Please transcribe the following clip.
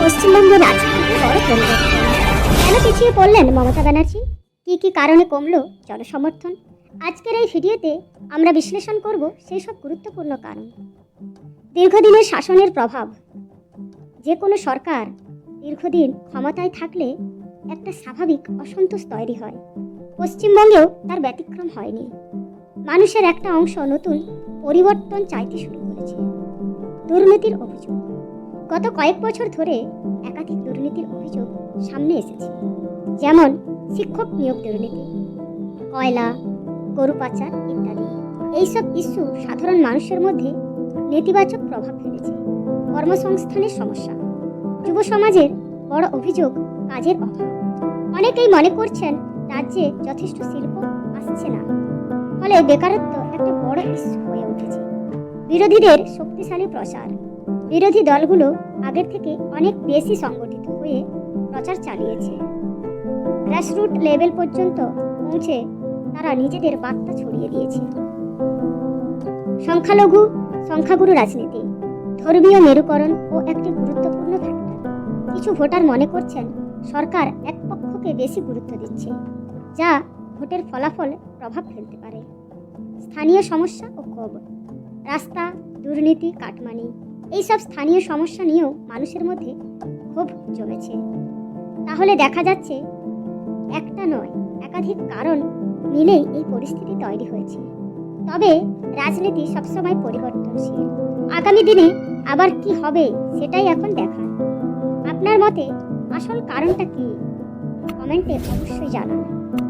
পশ্চিমবঙ্গের রাজনীতিতে বড় পরিবর্তন। কেন পিছিয়ে পড়লেন মমতা ব্যানার্জি? কি কারণে কমলো জনসমর্থন? আজকের এই ভিডিওতে আমরা বিশ্লেষণ করব সেই সব গুরুত্বপূর্ণ কারণ। দীর্ঘদিনের শাসনের প্রভাব। যে কোনো সরকার দীর্ঘদিন ক্ষমতায় থাকলে একটা স্বাভাবিক অসন্তোষ তৈরি হয়। পশ্চিমবঙ্গেও তার ব্যতিক্রম হয়নি। মানুষের একটা অংশ নতুন পরিবর্তন চাইতে শুরু করেছে। দুর্নীতির অভিযোগ। গত কয়েক বছর ধরে একাধিক দুর্নীতির অভিযোগ সামনে এসেছে, যেমন শিক্ষক নিয়োগ দুর্নীতি, কয়লা, গরু পাচার ইত্যাদি। এইসব ইস্যু সাধারণ মানুষের মধ্যে নেতিবাচক প্রভাব ফেলেছে। কর্মসংস্থানের সমস্যা। যুব সমাজের বড় অভিযোগ কাজের অভাব। অনেকেই মনে করছেন রাজ্যে যথেষ্ট শিল্প আসছে না, ফলে বেকারত্ব একটা বড় ইস্যু হয়ে উঠেছে। বিরোধীদের শক্তিশালী প্রচার। বিরোধী দলগুলো আগের থেকে অনেক বেশি সংগঠিত হয়ে প্রচার চালিয়েছে। গ্রাসরুট লেভেল পর্যন্ত পৌঁছে তারা নিজেদের বার্তা ছড়িয়ে দিয়েছে। সংখ্যাগুরু রাজনীতি। ধর্মীয় মেরুকরণ ও একটি গুরুত্বপূর্ণ ফ্যাক্টর। কিছু ভোটার মনে করছেন সরকার এক পক্ষকে বেশি গুরুত্ব দিচ্ছে, যা ভোটের ফলাফল প্রভাব ফেলতে পারে। স্থানীয় সমস্যা ও ক্ষোভ। রাস্তা, দুর্নীতি, কাটমানি, এইসব স্থানীয় সমস্যা নিয়েও মানুষের মধ্যে ক্ষোভ জমেছে। তাহলে দেখা যাচ্ছে একটা নয়, একাধিক কারণ মিলেই এই পরিস্থিতি তৈরি হয়েছে। তবে রাজনীতি সবসময় পরিবর্তনশীল। আগামী দিনে আবার কি হবে সেটাই এখন দেখার। আপনার মতে আসল কারণটা কি? কমেন্টে অবশ্যই জানান।